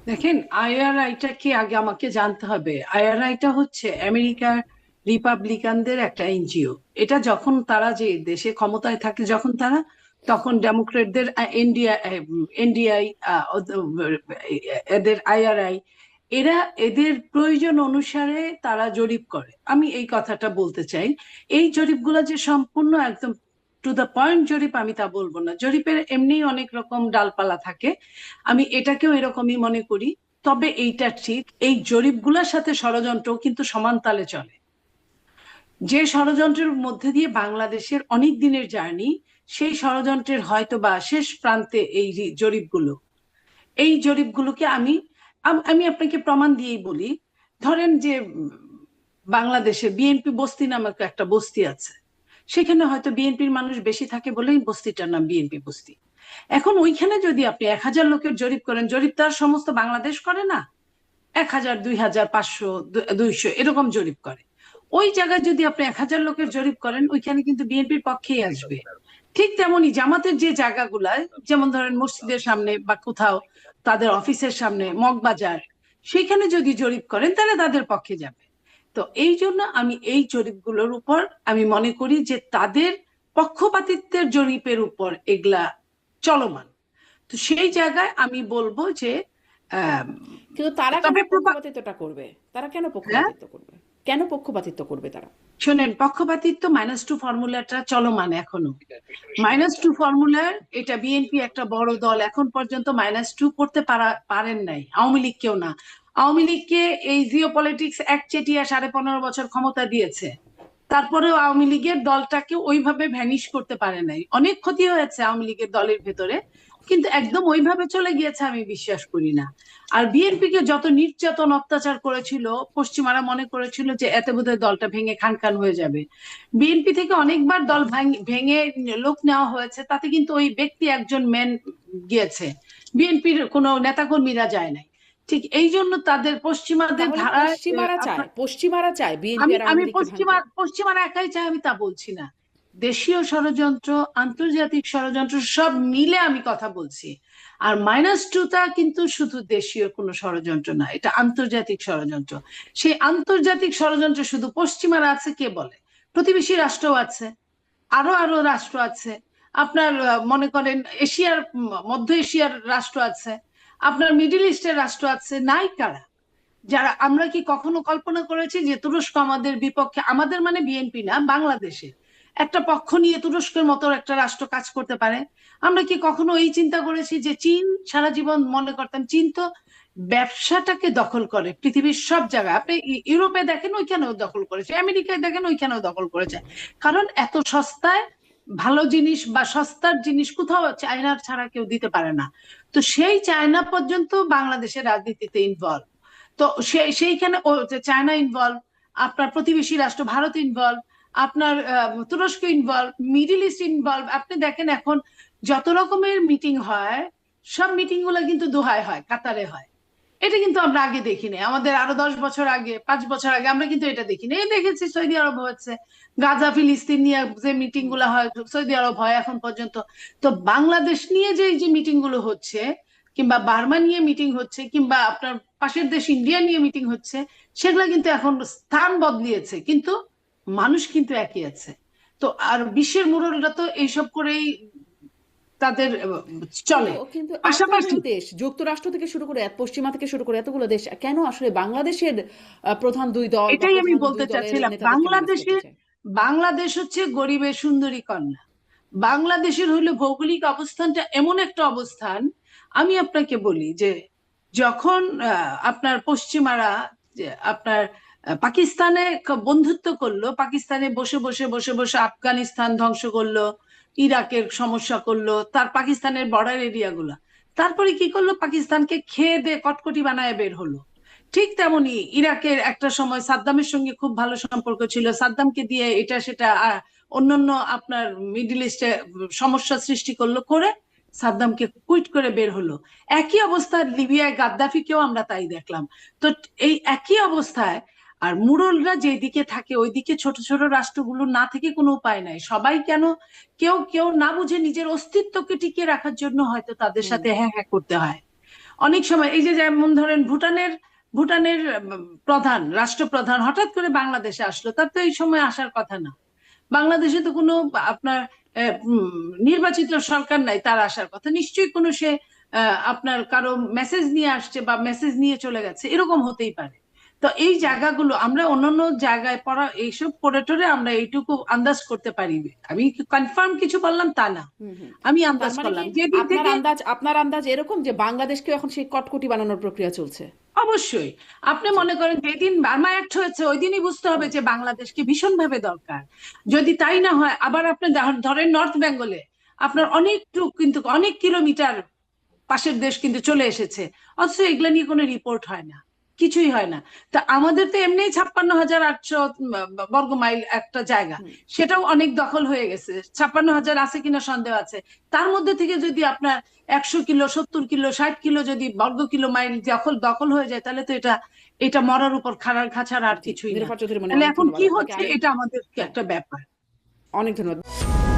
দেখেন, আইআরআইটা কি আগে আমাকে জানতে হবে। আইআরআইটা হচ্ছে আমেরিকার রিপাবলিকানদের একটা এনজিও। এটা যখন তারা যে দেশে ক্ষমতায় থাকে, যখন তারা, তখন ডেমোক্রেটদের এনডিআই, এদের আইআরআই, এরা এদের প্রয়োজন অনুসারে তারা জরিপ করে। আমি এই কথাটা বলতে চাই। এই জরিপগুলো যে সম্পূর্ণ একদম টু দ্য পয়েন্ট জরিপ, আমি তা বলবো না। জরিপের এমনি অনেক রকম ডালপালা থাকে, আমি এটাকেও এরকমই মনে করি। তবে এইটা ঠিক, এই জরিপগুলোর সাথে ষড়যন্ত্র কিন্তু সমান তালে চলে। যে ষড়যন্ত্রের মধ্যে দিয়ে বাংলাদেশের অনেক দিনের জার্নি, সেই ষড়যন্ত্রের হয়তো বা শেষ প্রান্তে এই জরিপগুলো, এই জরিপগুলোকে আমি আমি আপনাকে প্রমাণ দিয়েই বলি। ধরেন যে বাংলাদেশে বিএনপি বস্তি নামক একটা বস্তি আছে, সেখানে হয়তো বিএনপির মানুষ বেশি থাকে বলেই বস্তিটার নাম বিএনপি বস্তি। এখন ওইখানে যদি আপনি 1,000 লোকের জরিপ করেন, জরিপ তো আর সমস্ত বাংলাদেশ করে না, 1,000, 2,000, 500, 200 এরকম জরিপ করে। ওই জায়গায় যদি আপনি 1,000 লোকের জরিপ করেন, ওইখানে কিন্তু বিএনপির পক্ষেই আসবে। ঠিক তেমনি জামাতের যে জায়গাগুলায়, যেমন ধরেন মসজিদের সামনে বা কোথাও তাদের অফিসের সামনে, মগবাজার, সেখানে যদি জরিপ করেন তাহলে তাদের পক্ষে যাবে। তো এই জন্য আমি এই জরিপগুলোর উপর আমি মনে করি যে তাদের পক্ষপাতিত্বের জরিপের উপর এগুলা চলমান। তো সেই জায়গায় আমি বলবো যে আহ কিন্তু তারা কেন তবে পক্ষপাতিত্বটা করবে? তারা কেন হ্যাঁ, পক্ষপাতিত্ব করবে? কেন পক্ষপাতিত্ব করবে তারা? শোনেন, পক্ষপাতিত্ব -2 ফর্মুলাটা চলমান এখনো। -2 ফর্মুলার, এটা বিএনপি একটা বড় দল, এখন পর্যন্ত -2 করতে পারেন নাই, আওয়ামী লীগ কেউ না। আওয়ামী লীগকে এই জিও পলিটিক্স একচেটিয়া 15.5 বছর ক্ষমতা দিয়েছে, তারপরেও আওয়ামী লীগের দলটাকে ওইভাবে ভ্যানিশ করতে পারে নাই। অনেক ক্ষতি হয়েছে আওয়ামী লীগের দলের ভেতরে, কিন্তু একদম ওইভাবে চলে গিয়েছে আমি বিশ্বাস করি না। আর বিএনপি কে যত নির্যাতন অত্যাচার করেছিল, পশ্চিমারা মনে করেছিল যে এতে বোধহয় দলটা ভেঙে খান খান হয়ে যাবে। বিএনপি থেকে অনেকবার দল ভেঙে লোক নেওয়া হয়েছে, তাতে কিন্তু ওই ব্যক্তি একজন মেন গিয়েছে, বিএনপির কোনো নেতাকর্মীরা যায় নাই। ঠিক এই জন্য তাদের পশ্চিমাদের তাহলে ধারায় পশ্চিমারা চায় বিএনপি আমি আর আমি আওয়ামী লীগকে পশ্চিমা ভাঙতে। পশ্চিমারা একাই চাই আমি তা বলছি না। দেশীয় ষড়যন্ত্র, আন্তর্জাতিক ষড়যন্ত্র সব মিলে আমি কথা বলছি। আর -2টা কিন্তু শুধু দেশীয় কোনো ষড়যন্ত্র না, এটা আন্তর্জাতিক ষড়যন্ত্র। সেই আন্তর্জাতিক ষড়যন্ত্র শুধু পশ্চিমারা আছে কে বলে? প্রতিবেশী রাষ্ট্রও আছে, আরো আরো রাষ্ট্র আছে। আপনার মনে করেন এশিয়ার, মধ্য এশিয়ার রাষ্ট্র আছে, আপনার মিডিল ইস্টের রাষ্ট্র আছে, নাই কারা? যারা, আমরা কি কখনো কল্পনা করেছি যে তুরস্ক আমাদের বিপক্ষে, আমাদের মানে বিএনপি না, বাংলাদেশের একটা পক্ষ নিয়ে তুরস্কের মতো একটা রাষ্ট্র কাজ করতে পারে? আমরা কি কখনো এই চিন্তা করেছি যে চীন, সারা জীবন মনে করতাম চীন তো ব্যবসাটাকে দখল করে পৃথিবীর সব জায়গায়। আপনি ইউরোপে দেখেন ওইখানেও দখল করেছে, আমেরিকায় দেখেন ওইখানেও দখল করেছে, কারণ এত সস্তায় ভালো জিনিস বা সস্তার জিনিস কোথাও চায়নার ছাড়া কেউ দিতে পারে না। তো সেই চায়না পর্যন্ত বাংলাদেশের রাজনীতিতে ইনভলভ। তো সেইখানে ও যে চায়না ইনভলভ, আপনার প্রতিবেশী রাষ্ট্র ভারত ইনভলভ, আপনার তুরস্ক ইনভলভ, মিডিল ইস্ট ইনভলভ। আপনি দেখেন এখন যত রকমের মিটিং হয়, সব মিটিং গুলো কিন্তু দোহায় হয়, কাতারে হয়। এটা কিন্তু আমরা আগে দেখিনি, আমাদের আরো 10 বছর আগে, 5 বছর আগে আমরা কিন্তু এটা দেখিনি। এই দেখেছি সৌদি আরব হচ্ছে, গাজা ফিলিস্তিন নিয়ে যে মিটিং গুলো হয় সৌদি আরব হয় এখন পর্যন্ত। তো বাংলাদেশ নিয়ে যে এই যে মিটিং গুলো হচ্ছে, কিংবা বার্মা নিয়ে মিটিং হচ্ছে, কিংবা আপনার পাশের দেশ ইন্ডিয়া নিয়ে মিটিং হচ্ছে, সেগুলো কিন্তু এখন স্থান বদলিয়েছে, কিন্তু মানুষ কিন্তু একই আছে। তো আর বিশ্বের মুরব্বীরা তো এইসব করেই তাদের কিন্তু চলে। কিন্তু এতগুলো পাশাপাশি দেশ, যুক্তরাষ্ট্র থেকে শুরু করে পশ্চিমা থেকে শুরু করে এতগুলো দেশ কেন আসলে বাংলাদেশের প্রধান দুই দল বা এটাই আমি প্রধান দুই বলতে দলের চাচ্ছিলাম, নেতাদেরকে ম্যানেজ করতে বাংলাদেশে, চায়? বাংলাদেশ হচ্ছে গরিবের সুন্দরী কন্যা। বাংলাদেশের হলো ভৌগোলিক অবস্থানটা এমন একটা অবস্থান। আমি আপনাকে বলি যে যখন আপনার পশ্চিমারা, যে আপনার পাকিস্তানে বন্ধুত্ব করলো, পাকিস্তানে বসে বসে বসে বসে আফগানিস্তান ধ্বংস করলো, ইরাকের সমস্যা করলো, তার পাকিস্তানের বর্ডার এরিয়া গুলা, তারপরে কি করলো, পাকিস্তানকে খেয়ে দে কটকটি বানায় বের হলো। ঠিক তেমনি ইরাকের একটা সময় সাদ্দামের সঙ্গে খুব ভালো সম্পর্ক ছিল, সাদ্দামকে দিয়ে এটা সেটা অন্যান্য আপনার মিডিল ইস্টে সমস্যা সৃষ্টি করলো, করে সাদ্দামকে কুইট করে বের হলো। একই অবস্থা লিবিয়ায় গাদ্দাফিকেও আমরা তাই দেখলাম। তো এই একই অবস্থায়, আর মুরলরা যেদিকে থাকে ওইদিকে ছোট ছোট রাষ্ট্রগুলো না থেকে কোনো উপায় নাই, সবাই কেন, কেউ কেউ না বুঝে নিজের অস্তিত্বকে টিকিয়ে রাখার জন্য হয়তো তাদের হুম। সাথে হ্যাঁ হ্যাঁ করতে হয়। অনেক সময় এই যে যেমন ধরেন ভুটানের ভুটানের রাষ্ট্রপ্রধান হঠাৎ করে বাংলাদেশে আসলো, তার তো এই সময় আসার কথা না। বাংলাদেশে তো কোনো আপনার নির্বাচিত সরকার নাই, তার আসার কথা নিশ্চয়ই কোনো সে আপনার কারো মেসেজ নিয়ে আসছে বা মেসেজ নিয়ে চলে গেছে, এরকম হতেই পারে। তো এই জায়গাগুলো আমরা অন্যান্য জায়গায় পড়া এইসব পড়ে টরে আমরা এইটুকু আন্দাজ করতে পারি। আমি কনফার্ম কিছু বললাম তা না, হুম হুম। আমি তার আন্দাজ মানে কি করলাম যেদিক থেকে। আপনার আন্দাজ এরকম যে বাংলাদেশকে এখন সেই কটকটি বানানোর প্রক্রিয়া চলছে? অবশ্যই আপনি জি। মনে করেন যেদিন বার্মা অ্যাক্ট হয়েছে ওই দিনই বুঝতে হবে হুম যে বাংলাদেশকে ভীষণভাবে দরকার। যদি তাই না হয়, আবার আপনি ধরেন নর্থ বেঙ্গলে আপনার হুম। অনেকটুকু কিন্তু অনেক কিলোমিটার পাশের দেশ কিন্তু চলে এসেছে, অথচ এগুলা নিয়ে কোনো রিপোর্ট হয় না, কিছুই হয় না। তা আমাদের তো এমনি 56,800 বর্গ মাইল একটা জায়গা, হুম। সেটাও অনেক দখল হয়ে গেছে। 56,000 আছে কিনা সন্দেহ আছে। তার মধ্যে থেকে যদি আপনার 100 কিলো, 70 কিলো, 60 কিলো যদি বর্গ কিলো মাইল দখল দখল হয়ে যায়, তাহলে তো এটা এটা মরার উপর খাড়ার খাছাড়া আর জি, কিছুই না। নিরুপা চৌধুরী মনি, তাহলে অনেক এখন ধন্যবাদ কি আপনাকে। হচ্ছে, আমি এটা আমাদের হ্যাঁ, একটা ব্যাপার। অনেক ধন্যবাদ।